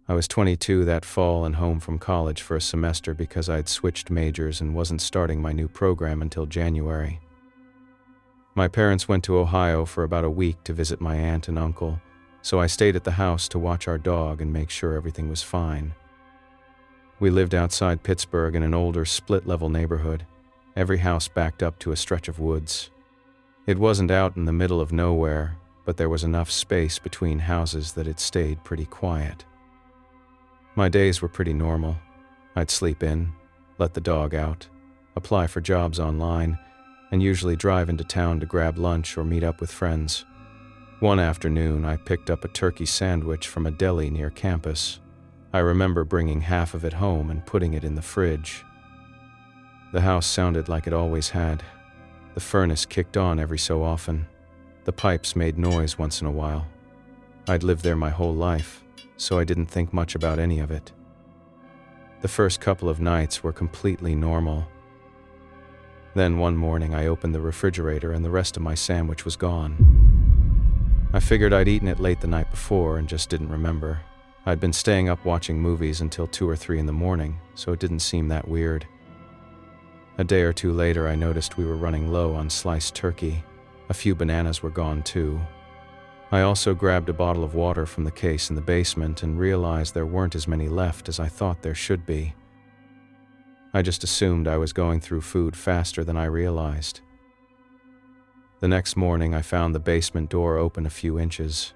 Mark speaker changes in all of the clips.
Speaker 1: I was 22 that fall and home from college for a semester because I had switched majors and wasn't starting my new program until January. My parents went to Ohio for about a week to visit my aunt and uncle, so I stayed at the house to watch our dog and make sure everything was fine. We lived outside Pittsburgh in an older split-level neighborhood, every house backed up to a stretch of woods. It wasn't out in the middle of nowhere, but there was enough space between houses that it stayed pretty quiet. My days were pretty normal. I'd sleep in, let the dog out, apply for jobs online, and usually drive into town to grab lunch or meet up with friends. One afternoon, I picked up a turkey sandwich from a deli near campus. I remember bringing half of it home and putting it in the fridge. The house sounded like it always had. The furnace kicked on every so often. The pipes made noise once in a while. I'd lived there my whole life, so I didn't think much about any of it. The first couple of nights were completely normal. Then one morning I opened the refrigerator and the rest of my sandwich was gone. I figured I'd eaten it late the night before and just didn't remember. I'd been staying up watching movies until 2 or 3 in the morning, so it didn't seem that weird. A day or two later I noticed we were running low on sliced turkey. A few bananas were gone too. I also grabbed a bottle of water from the case in the basement and realized there weren't as many left as I thought there should be. I just assumed I was going through food faster than I realized. The next morning I found the basement door open a few inches.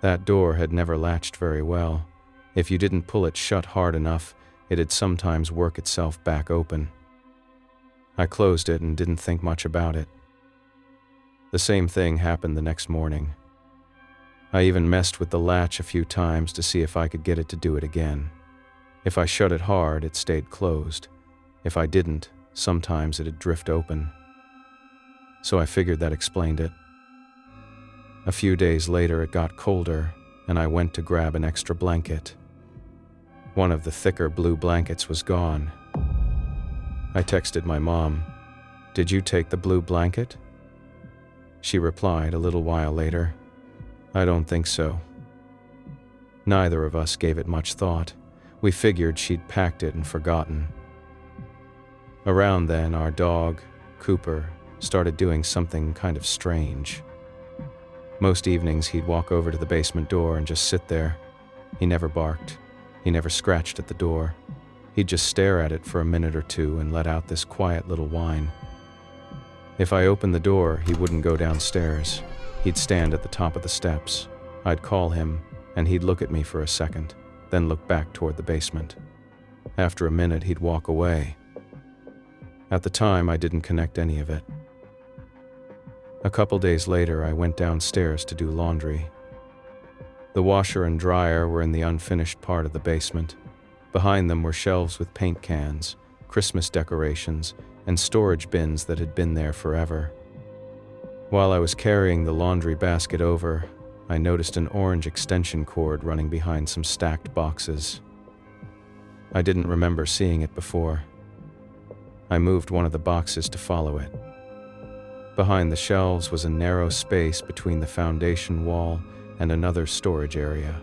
Speaker 1: That door had never latched very well. If you didn't pull it shut hard enough, it'd sometimes work itself back open. I closed it and didn't think much about it. The same thing happened the next morning. I even messed with the latch a few times to see if I could get it to do it again. If I shut it hard, it stayed closed. If I didn't, sometimes it'd drift open. So I figured that explained it. A few days later it got colder, and I went to grab an extra blanket. One of the thicker blue blankets was gone. I texted my mom, "Did you take the blue blanket?" She replied a little while later, "I don't think so." Neither of us gave it much thought. We figured she'd packed it and forgotten. Around then, our dog, Cooper, started doing something kind of strange. Most evenings he'd walk over to the basement door and just sit there. He never barked. He never scratched at the door. He'd just stare at it for a minute or two and let out this quiet little whine. If I opened the door, he wouldn't go downstairs. He'd stand at the top of the steps. I'd call him, and he'd look at me for a second, then look back toward the basement. After a minute, he'd walk away. At the time, I didn't connect any of it. A couple days later, I went downstairs to do laundry. The washer and dryer were in the unfinished part of the basement. Behind them were shelves with paint cans, Christmas decorations, and storage bins that had been there forever. While I was carrying the laundry basket over, I noticed an orange extension cord running behind some stacked boxes. I didn't remember seeing it before. I moved one of the boxes to follow it. Behind the shelves was a narrow space between the foundation wall and another storage area.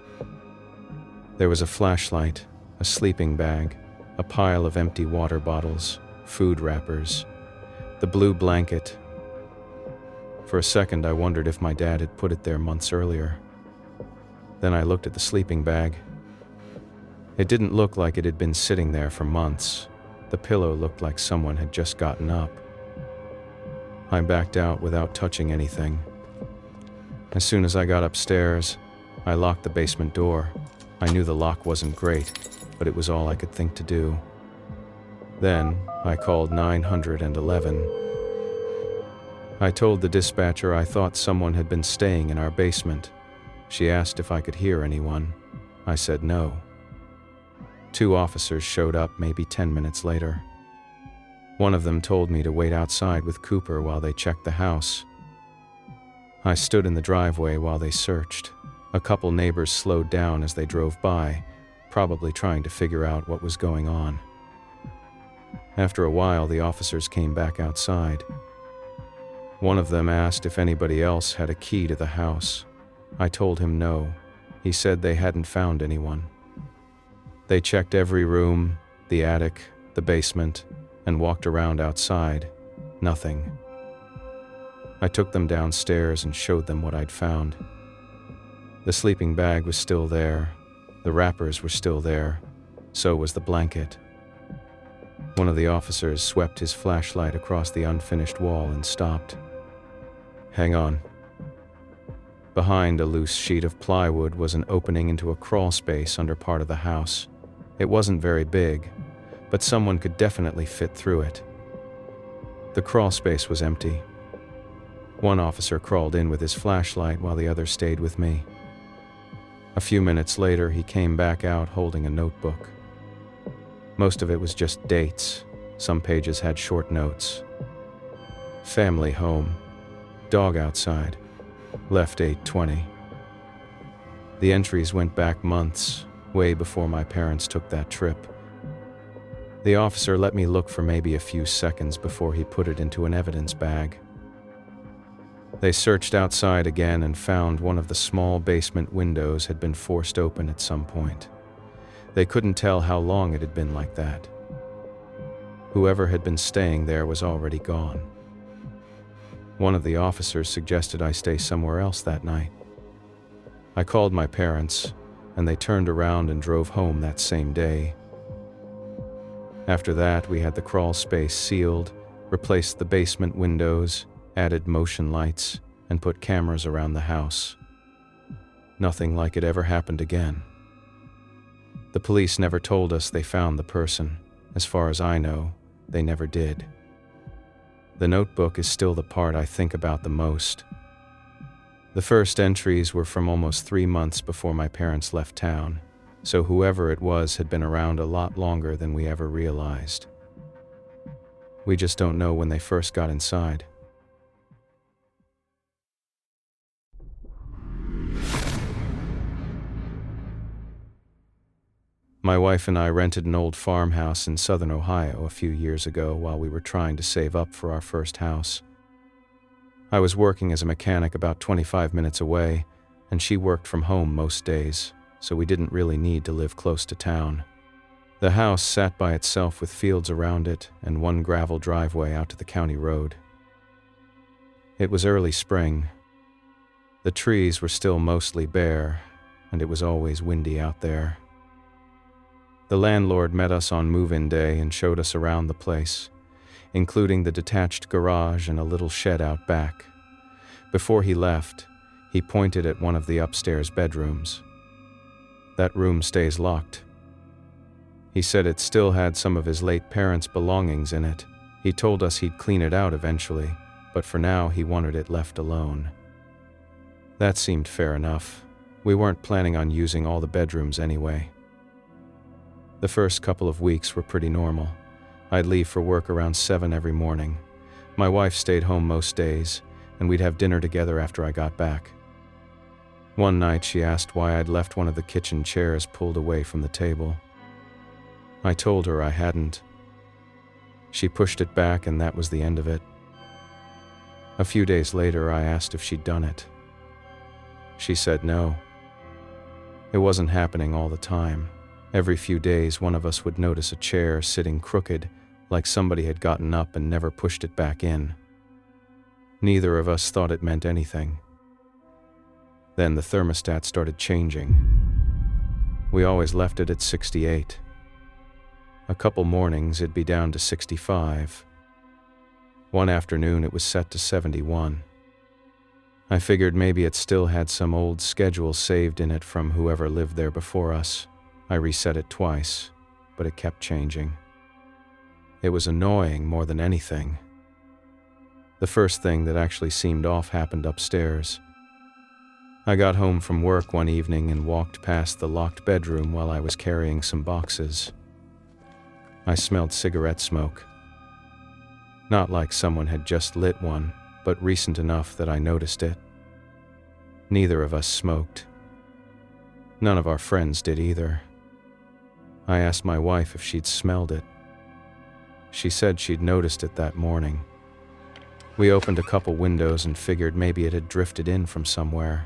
Speaker 1: There was a flashlight, a sleeping bag, a pile of empty water bottles, food wrappers, the blue blanket. For a second, I wondered if my dad had put it there months earlier. Then I looked at the sleeping bag. It didn't look like it had been sitting there for months. The pillow looked like someone had just gotten up. I backed out without touching anything. As soon as I got upstairs, I locked the basement door. I knew the lock wasn't great, but it was all I could think to do. Then I called 911. I told the dispatcher I thought someone had been staying in our basement. She asked if I could hear anyone. I said no. 2 officers showed up maybe 10 minutes later. One of them told me to wait outside with Cooper while they checked the house. I stood in the driveway while they searched. A couple neighbors slowed down as they drove by, probably trying to figure out what was going on. After a while, the officers came back outside. One of them asked if anybody else had a key to the house. I told him no. He said they hadn't found anyone. They checked every room, the attic, the basement, and walked around outside. Nothing. I took them downstairs and showed them what I'd found. The sleeping bag was still there. The wrappers were still there. So was the blanket. One of the officers swept his flashlight across the unfinished wall and stopped. "Hang on." Behind a loose sheet of plywood was an opening into a crawl space under part of the house. It wasn't very big, but someone could definitely fit through it. The crawl space was empty. One officer crawled in with his flashlight while the other stayed with me. A few minutes later, he came back out holding a notebook. Most of it was just dates. Some pages had short notes. Family home. Dog outside. Left 8:20. The entries went back months, way before my parents took that trip. The officer let me look for maybe a few seconds before he put it into an evidence bag. They searched outside again and found one of the small basement windows had been forced open at some point. They couldn't tell how long it had been like that. Whoever had been staying there was already gone. One of the officers suggested I stay somewhere else that night. I called my parents, and they turned around and drove home that same day. After that, we had the crawl space sealed, replaced the basement windows, added motion lights, and put cameras around the house. Nothing like it ever happened again. The police never told us they found the person. As far as I know, they never did. The notebook is still the part I think about the most. The first entries were from almost 3 months before my parents left town, so whoever it was had been around a lot longer than we ever realized. We just don't know when they first got inside. My wife and I rented an old farmhouse in southern Ohio a few years ago while we were trying to save up for our first house. I was working as a mechanic about 25 minutes away, and she worked from home most days, so we didn't really need to live close to town. The house sat by itself with fields around it and one gravel driveway out to the county road. It was early spring. The trees were still mostly bare, and it was always windy out there. The landlord met us on move-in day and showed us around the place, including the detached garage and a little shed out back. Before he left, he pointed at one of the upstairs bedrooms. "That room stays locked." He said it still had some of his late parents' belongings in it. He told us he'd clean it out eventually, but for now he wanted it left alone. That seemed fair enough. We weren't planning on using all the bedrooms anyway. The first couple of weeks were pretty normal. I'd leave for work around 7 every morning. My wife stayed home most days, and we'd have dinner together after I got back. One night she asked why I'd left one of the kitchen chairs pulled away from the table. I told her I hadn't. She pushed it back and that was the end of it. A few days later I asked if she'd done it. She said no. It wasn't happening all the time. Every few days one of us would notice a chair sitting crooked, like somebody had gotten up and never pushed it back in. Neither of us thought it meant anything. Then the thermostat started changing. We always left it at 68. A couple mornings it'd be down to 65. One afternoon it was set to 71. I figured maybe it still had some old schedule saved in it from whoever lived there before us. I reset it twice, but it kept changing. It was annoying more than anything. The first thing that actually seemed off happened upstairs. I got home from work one evening and walked past the locked bedroom while I was carrying some boxes. I smelled cigarette smoke. Not like someone had just lit one, but recent enough that I noticed it. Neither of us smoked. None of our friends did either. I asked my wife if she'd smelled it. She said she'd noticed it that morning. We opened a couple windows and figured maybe it had drifted in from somewhere.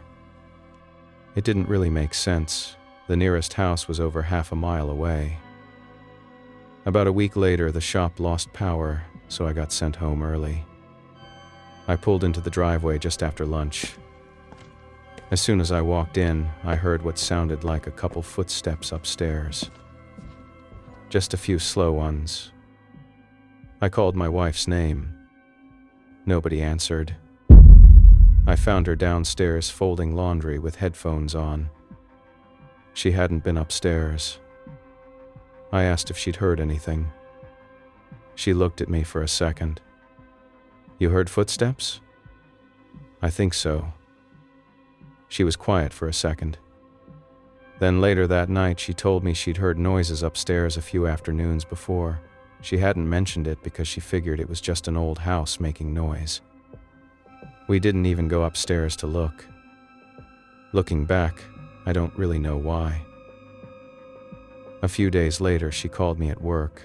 Speaker 1: It didn't really make sense. The nearest house was over half a mile away. About a week later, the shop lost power, so I got sent home early. I pulled into the driveway just after lunch. As soon as I walked in, I heard what sounded like a couple footsteps upstairs. Just a few slow ones. I called my wife's name. Nobody answered. I found her downstairs folding laundry with headphones on. She hadn't been upstairs. I asked if she'd heard anything. She looked at me for a second. "You heard footsteps?" "I think so." She was quiet for a second. Then later that night, she told me she'd heard noises upstairs a few afternoons before. She hadn't mentioned it because she figured it was just an old house making noise. We didn't even go upstairs to look. Looking back, I don't really know why. A few days later, she called me at work.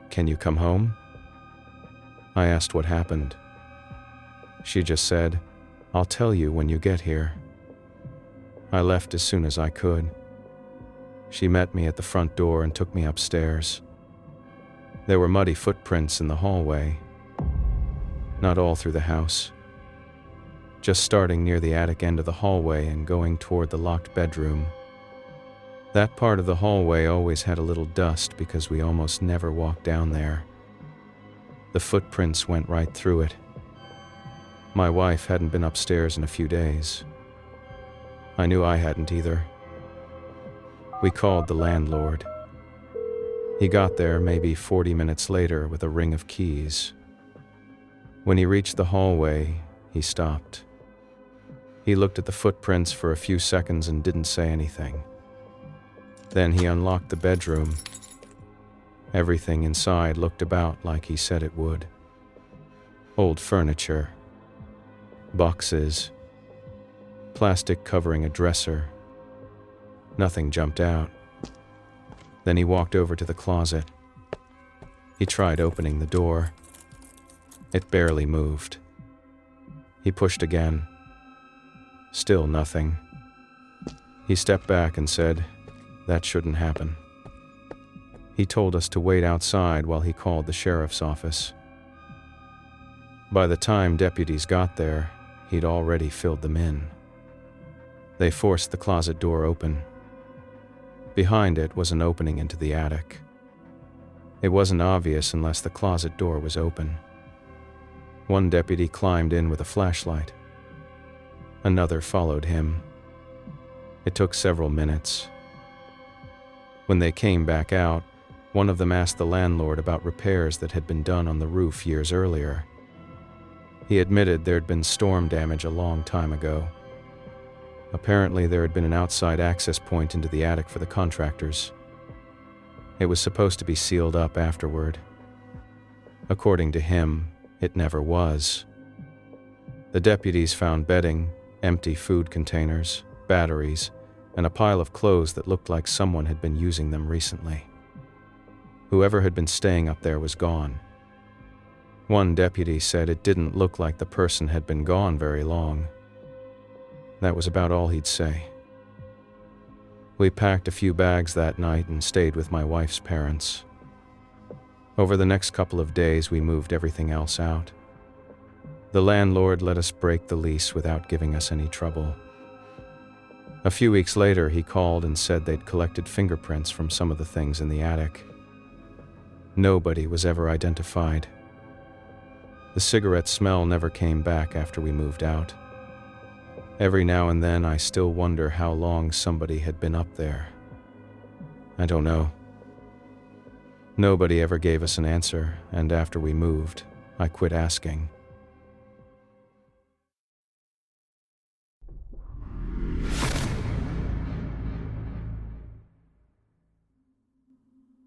Speaker 1: "Can you come home?" I asked what happened. She just said, "I'll tell you when you get here." I left as soon as I could. She met me at the front door and took me upstairs. There were muddy footprints in the hallway. Not all through the house. Just starting near the attic end of the hallway and going toward the locked bedroom. That part of the hallway always had a little dust because we almost never walked down there. The footprints went right through it. My wife hadn't been upstairs in a few days. I knew I hadn't either. We called the landlord. He got there maybe 40 minutes later with a ring of keys. When he reached the hallway, he stopped. He looked at the footprints for a few seconds and didn't say anything. Then he unlocked the bedroom. Everything inside looked about like he said it would. Old furniture. Boxes. Plastic covering a dresser. Nothing jumped out. Then he walked over to the closet. He tried opening the door. It barely moved. He pushed again. Still nothing. He stepped back and said, "That shouldn't happen." He told us to wait outside while he called the sheriff's office. By the time deputies got there, he'd already filled them in. They forced the closet door open. Behind it was an opening into the attic. It wasn't obvious unless the closet door was open. One deputy climbed in with a flashlight. Another followed him. It took several minutes. When they came back out, one of them asked the landlord about repairs that had been done on the roof years earlier. He admitted there'd been storm damage a long time ago. Apparently, there had been an outside access point into the attic for the contractors. It was supposed to be sealed up afterward. According to him, it never was. The deputies found bedding, empty food containers, batteries, and a pile of clothes that looked like someone had been using them recently. Whoever had been staying up there was gone. One deputy said it didn't look like the person had been gone very long. That was about all he'd say. We packed a few bags that night and stayed with my wife's parents. Over the next couple of days, we moved everything else out. The landlord let us break the lease without giving us any trouble. A few weeks later, he called and said they'd collected fingerprints from some of the things in the attic. Nobody was ever identified. The cigarette smell never came back after we moved out. Every now and then, I still wonder how long somebody had been up there. I don't know. Nobody ever gave us an answer, and after we moved, I quit asking.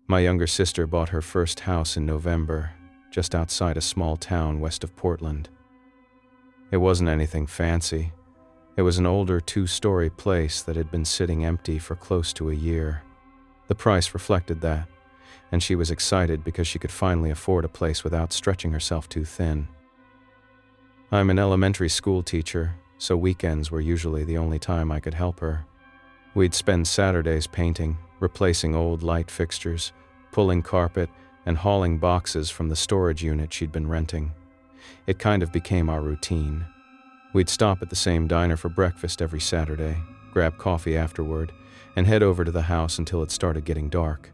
Speaker 1: My younger sister bought her first house in November, just outside a small town west of Portland. It wasn't anything fancy. It was an older 2-story place that had been sitting empty for close to a year. The price reflected that, and she was excited because she could finally afford a place without stretching herself too thin. I'm an elementary school teacher, so weekends were usually the only time I could help her. We'd spend Saturdays painting, replacing old light fixtures, pulling carpet, and hauling boxes from the storage unit she'd been renting. It kind of became our routine. We'd stop at the same diner for breakfast every Saturday, grab coffee afterward, and head over to the house until it started getting dark.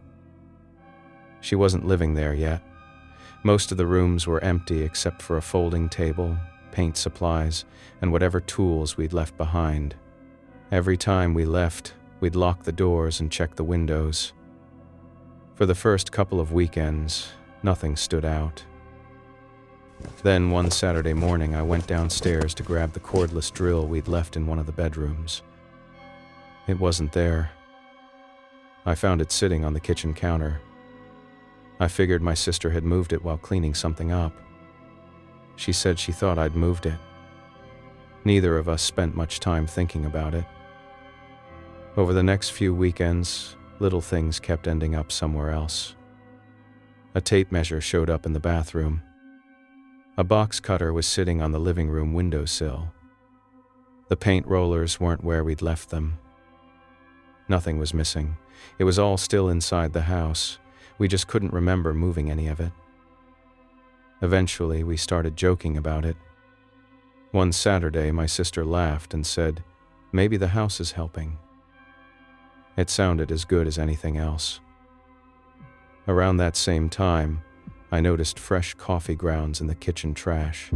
Speaker 1: She wasn't living there yet. Most of the rooms were empty except for a folding table, paint supplies, and whatever tools we'd left behind. Every time we left, we'd lock the doors and check the windows. For the first couple of weekends, nothing stood out. Then one Saturday morning, I went downstairs to grab the cordless drill we'd left in one of the bedrooms. It wasn't there. I found it sitting on the kitchen counter. I figured my sister had moved it while cleaning something up. She said she thought I'd moved it. Neither of us spent much time thinking about it. Over the next few weekends, little things kept ending up somewhere else. A tape measure showed up in the bathroom. A box cutter was sitting on the living room windowsill. The paint rollers weren't where we'd left them. Nothing was missing. It was all still inside the house. We just couldn't remember moving any of it. Eventually, we started joking about it. One Saturday, my sister laughed and said, "Maybe the house is helping." It sounded as good as anything else. Around that same time, I noticed fresh coffee grounds in the kitchen trash.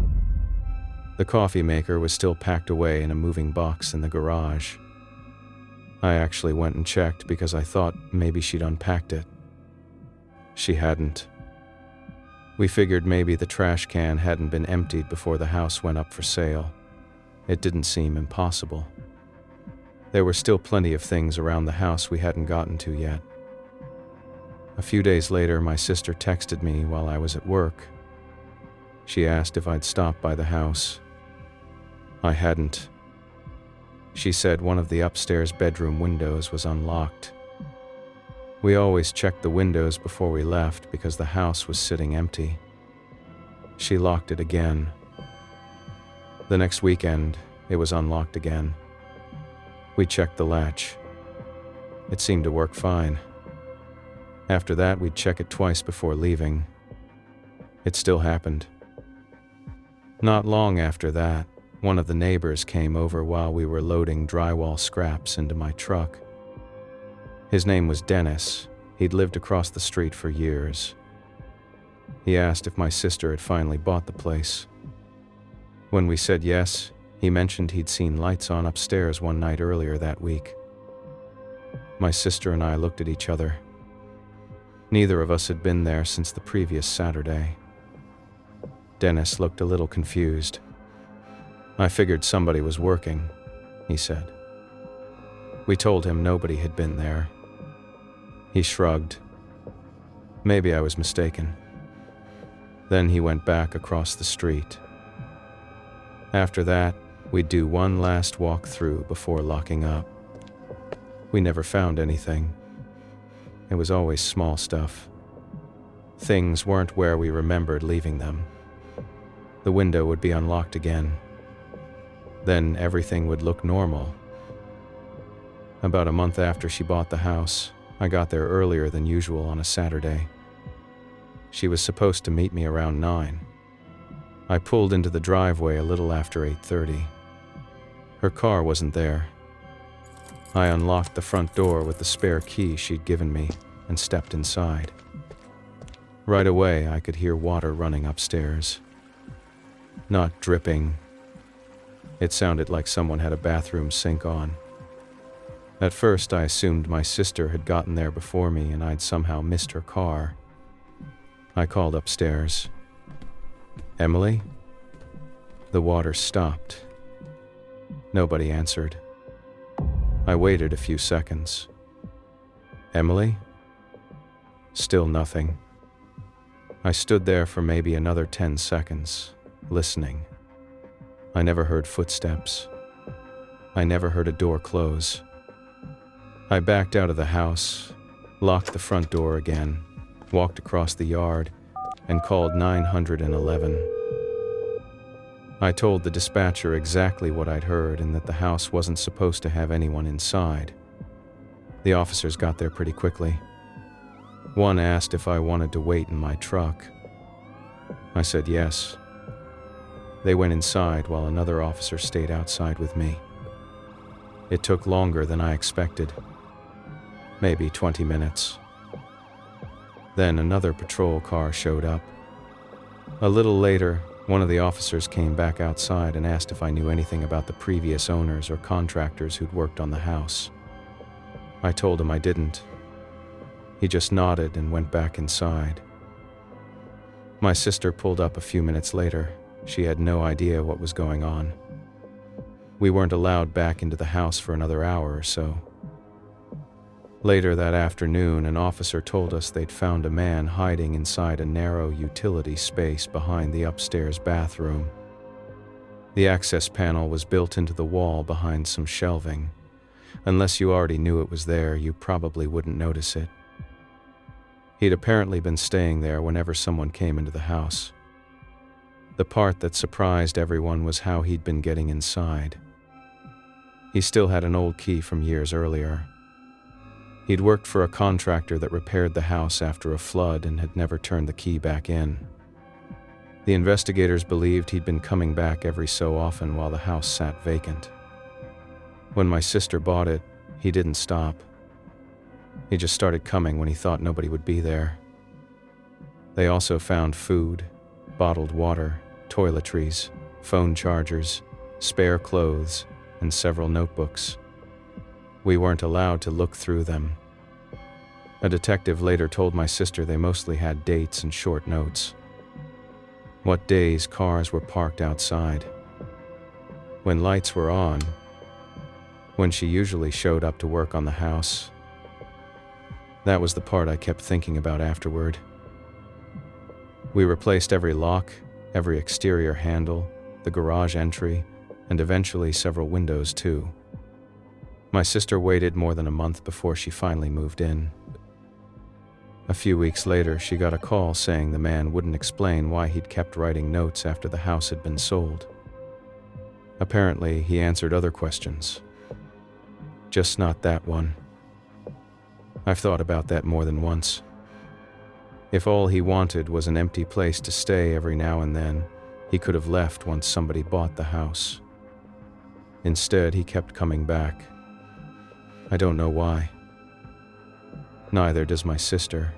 Speaker 1: The coffee maker was still packed away in a moving box in the garage. I actually went and checked because I thought maybe she'd unpacked it. She hadn't. We figured maybe the trash can hadn't been emptied before the house went up for sale. It didn't seem impossible. There were still plenty of things around the house we hadn't gotten to yet. A few days later, my sister texted me while I was at work. She asked if I'd stop by the house. I hadn't. She said one of the upstairs bedroom windows was unlocked. We always checked the windows before we left because the house was sitting empty. She locked it again. The next weekend, it was unlocked again. We checked the latch. It seemed to work fine. After that, we'd check it twice before leaving. It still happened. Not long after that, one of the neighbors came over while we were loading drywall scraps into my truck. His name was Dennis. He'd lived across the street for years. He asked if my sister had finally bought the place. When we said yes, he mentioned he'd seen lights on upstairs one night earlier that week. My sister and I looked at each other. Neither of us had been there since the previous Saturday. Dennis looked a little confused. "I figured somebody was working," he said. We told him nobody had been there. He shrugged. Maybe I was mistaken. Then he went back across the street. After that, we'd do one last walk through before locking up. We never found anything. It was always small stuff. Things weren't where we remembered leaving them. The window would be unlocked again. Then everything would look normal. About a month after she bought the house, I got there earlier than usual on a Saturday. She was supposed to meet me around 9. I pulled into the driveway a little after 8:30. Her car wasn't there. I unlocked the front door with the spare key she'd given me and stepped inside. Right away, I could hear water running upstairs. Not dripping. It sounded like someone had a bathroom sink on. At first, I assumed my sister had gotten there before me and I'd somehow missed her car. I called upstairs. "Emily?" The water stopped. Nobody answered. I waited a few seconds. "Emily?" Still nothing. I stood there for maybe another 10 seconds, listening. I never heard footsteps. I never heard a door close. I backed out of the house, locked the front door again, walked across the yard, and called 911. I told the dispatcher exactly what I'd heard and that the house wasn't supposed to have anyone inside. The officers got there pretty quickly. One asked if I wanted to wait in my truck. I said yes. They went inside while another officer stayed outside with me. It took longer than I expected. Maybe 20 minutes. Then another patrol car showed up. A little later, one of the officers came back outside and asked if I knew anything about the previous owners or contractors who'd worked on the house. I told him I didn't. He just nodded and went back inside. My sister pulled up a few minutes later. She had no idea what was going on. We weren't allowed back into the house for another hour or so. Later that afternoon, an officer told us they'd found a man hiding inside a narrow utility space behind the upstairs bathroom. The access panel was built into the wall behind some shelving. Unless you already knew it was there, you probably wouldn't notice it. He'd apparently been staying there whenever someone came into the house. The part that surprised everyone was how he'd been getting inside. He still had an old key from years earlier. He'd worked for a contractor that repaired the house after a flood and had never turned the key back in. The investigators believed he'd been coming back every so often while the house sat vacant. When my sister bought it, he didn't stop. He just started coming when he thought nobody would be there. They also found food, bottled water, toiletries, phone chargers, spare clothes, and several notebooks. We weren't allowed to look through them. A detective later told my sister they mostly had dates and short notes. What days cars were parked outside. When lights were on. When she usually showed up to work on the house. That was the part I kept thinking about afterward. We replaced every lock, every exterior handle, the garage entry, and eventually several windows too. My sister waited more than a month before she finally moved in. A few weeks later, she got a call saying the man wouldn't explain why he'd kept writing notes after the house had been sold. Apparently, he answered other questions. Just not that one. I've thought about that more than once. If all he wanted was an empty place to stay every now and then, he could have left once somebody bought the house. Instead, he kept coming back. I don't know why. Neither does my sister.